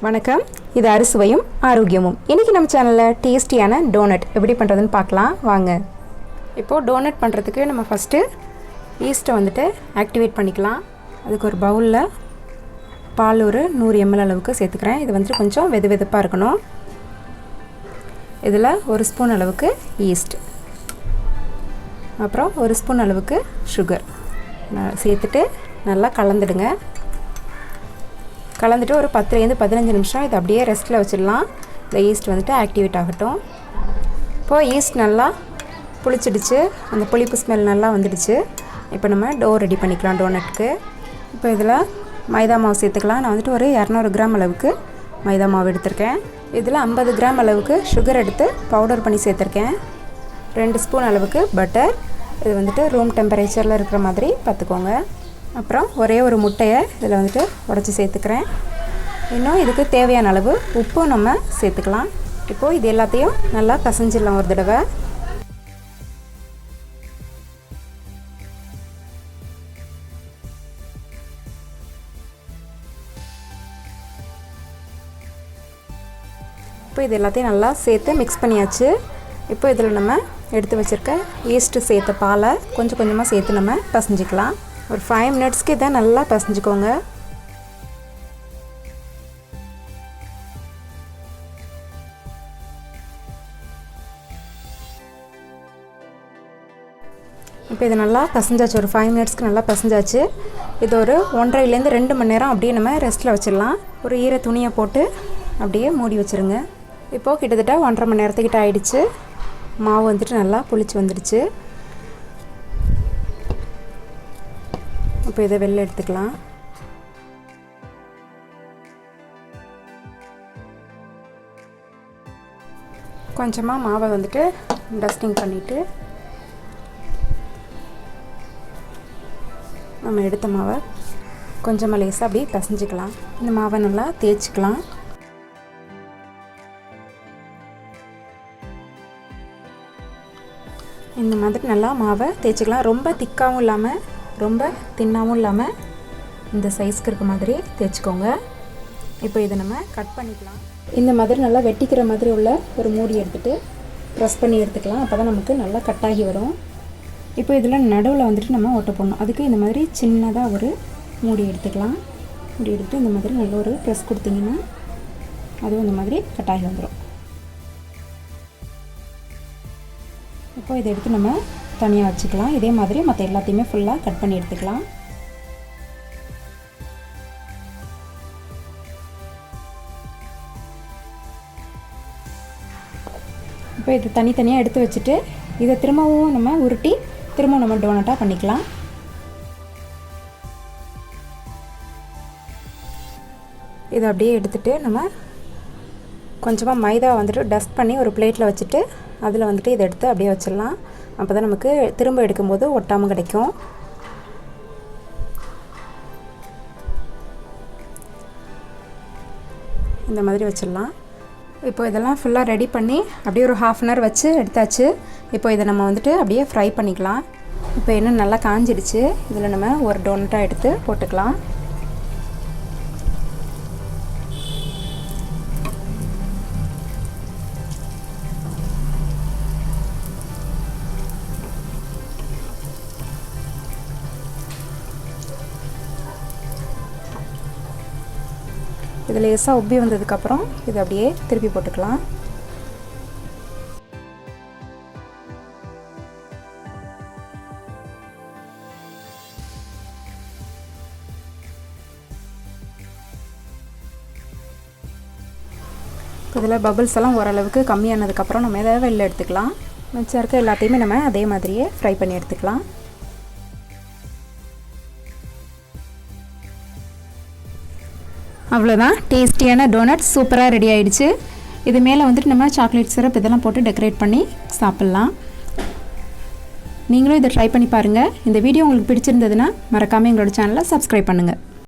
வணக்கம், இது அறுசுவையும் ஆரோக்கியமும். இன்றைக்கி நம்ம சேனலில் டேஸ்டியான டோனட் எப்படி பண்ணுறதுன்னு பார்க்கலாம் வாங்க. இப்போது டோனட் பண்ணுறதுக்கு நம்ம ஃபஸ்ட்டு ஈஸ்ட்டை வந்துட்டு ஆக்டிவேட் பண்ணிக்கலாம். அதுக்கு ஒரு பவுலில் பால் ஒரு 100 ml அளவுக்கு சேர்த்துக்கிறேன். இது வந்துட்டு கொஞ்சம் வெது வெதுப்பாக இருக்கணும். இதில் 1 ஸ்பூன் அளவுக்கு ஈஸ்ட், அப்புறம் 1 ஸ்பூன் அளவுக்கு சுகர் சேர்த்துட்டு நல்லா கலந்துடுங்க. கலந்துட்டு ஒரு 10லேருந்து 15 நிமிஷம் இதை அப்படியே ரெஸ்ட்டில் வச்சிடலாம். இந்த ஈஸ்ட் வந்துட்டு ஆக்டிவேட் ஆகட்டும். இப்போது ஈஸ்ட் நல்லா புளிச்சிடுச்சு, அந்த புளிப்பு ஸ்மெல் நல்லா வந்துடுச்சு. இப்போ நம்ம டோ ரெடி பண்ணிக்கலாம் டோனட்டுக்கு. இப்போ இதில் மைதா மாவு சேர்த்துக்கலாம். நான் வந்துட்டு ஒரு 200 கிராம் அளவுக்கு மைதா மாவு எடுத்திருக்கேன். இதில் 50 கிராம் அளவுக்கு சுகர் எடுத்து பவுடர் பண்ணி சேர்த்துருக்கேன். 2 ஸ்பூன் அளவுக்கு பட்டர், இது வந்துட்டு ரூம் டெம்பரேச்சரில் இருக்கிற மாதிரி பார்த்துக்கோங்க. அப்புறம் ஒரே ஒரு முட்டையை இதில் வந்துட்டு உடச்சி சேர்த்துக்கிறேன். இன்னும் இதுக்கு தேவையான அளவு உப்பு நம்ம சேர்த்துக்கலாம். இப்போது இது எல்லாத்தையும் நல்லா பிசைஞ்சிடலாம் ஒரு தடவை. இப்போ இது எல்லாத்தையும் நல்லா சேர்த்து மிக்ஸ் பண்ணியாச்சு. இப்போ இதில் நம்ம எடுத்து வச்சுருக்க ஈஸ்ட்டு சேர்த்த பாலை கொஞ்சம் கொஞ்சமாக சேர்த்து நம்ம பிசைஞ்சிக்கலாம். ஒரு 5 மினிட்ஸ்க்கு இதை நல்லா பிசைஞ்சிக்கோங்க. இப்போ இதை நல்லா பிசைஞ்சாச்சு. ஒரு 5 மினிட்ஸ்க்கு நல்லா பிசைஞ்சாச்சு. இது ஒரு 1.5லேருந்து 2 மணி நேரம் அப்படியே நம்ம ரெஸ்ட்டில் வச்சிடலாம். ஒரு ஈர துணியை போட்டு அப்படியே மூடி வச்சுருங்க. இப்போது கிட்டத்தட்ட 1.5 மணி நேரத்துக்கிட்ட ஆயிடுச்சு. மாவு வந்துட்டு நல்லா புளிச்சு வந்துடுச்சு. இப்போ இதை வெளில எடுத்துக்கலாம். கொஞ்சமாக மாவை வந்துட்டு டஸ்டிங் பண்ணிவிட்டு நம்ம எடுத்த மாவை கொஞ்சமாக லேசாக அப்படியே பிசைஞ்சிக்கலாம். இந்த மாவை நல்லா தேய்ச்சிக்கலாம். இந்த மாதிரி நல்லா மாவை தேய்ச்சிக்கலாம். ரொம்ப திக்காகவும் இல்லாமல் ரொம்ப தின்னாகவும் இல்லாமல் இந்த சைஸ்க்கு இருக்க மாதிரி தேய்ச்சிக்கோங்க. இப்போ இதை நம்ம கட் பண்ணிக்கலாம். இந்த மாதிரி நல்லா வெட்டிக்கிற மாதிரி உள்ள ஒரு மூடி எடுத்துகிட்டு ப்ரெஸ் பண்ணி எடுத்துக்கலாம். அப்போ தான் நமக்கு நல்லா கட்டாகி வரும். இப்போ இதில் நடுவில் வந்துட்டு நம்ம ஓட்ட போடணும். அதுக்கு இந்த மாதிரி சின்னதாக ஒரு மூடி எடுத்துக்கலாம். மூடி எடுத்துகிட்டு இந்த மாதிரி நல்ல ஒரு ப்ரெஸ் கொடுத்திங்கன்னா அதுவும் இந்த மாதிரி கட்டாகி வந்துடும். இப்போ இதை எடுத்து நம்ம தனியாக வச்சுக்கலாம். இதே மாதிரி மற்ற எல்லாத்தையுமே ஃபுல்லாக கட் பண்ணி எடுத்துக்கலாம். இப்போ இது தனித்தனியாக எடுத்து வச்சுட்டு இதை திரும்பவும் நம்ம உருட்டி திரும்பவும் நம்ம டோனட்டாக பண்ணிக்கலாம். இதை அப்படியே எடுத்துகிட்டு நம்ம கொஞ்சமாக மைதா வந்துட்டு டஸ்ட் பண்ணி ஒரு பிளேட்டில் வச்சுட்டு அதில் வந்துட்டு இதை எடுத்து அப்படியே வச்சிடலாம். அப்போ தான் நமக்கு திரும்ப எடுக்கும்போது ஒட்டாமல் கிடைக்கும். இந்த மாதிரி வச்சிடலாம். இப்போ இதெல்லாம் ஃபுல்லாக ரெடி பண்ணி அப்படியே ஒரு 1/2 hour வச்சு எடுத்தாச்சு. இப்போ இதை நம்ம வந்துட்டு அப்படியே ஃப்ரை பண்ணிக்கலாம். இப்போ இன்னும் நல்லா காஞ்சிடுச்சு. இதில் நம்ம ஒரு டோனட்டாக எடுத்து போட்டுக்கலாம். இது லேசாக உப்பி வந்ததுக்கப்புறம் இதை அப்படியே திருப்பி போட்டுக்கலாம். இதில் பபிள்ஸ் எல்லாம் ஓரளவுக்கு கம்மியானதுக்கப்புறம் நம்ம இதை வெளில எடுத்துக்கலாம். மிச்சம் இருக்க எல்லாத்தையுமே நம்ம அதே மாதிரியே ஃப்ரை பண்ணி எடுத்துக்கலாம். அவ்வளோதான், டேஸ்டியான டோனட் சூப்பராக ரெடி ஆகிடுச்சு. இது மேலே வந்துட்டு நம்ம சாக்லேட் சிரப் இதெல்லாம் போட்டு டெக்கரேட் பண்ணி சாப்பிட்லாம். நீங்களும் இதை ட்ரை பண்ணி பாருங்கள். இந்த வீடியோ உங்களுக்கு பிடிச்சிருந்ததுன்னா மறக்காமல் எங்களோட சேனலை சப்ஸ்கிரைப் பண்ணுங்கள்.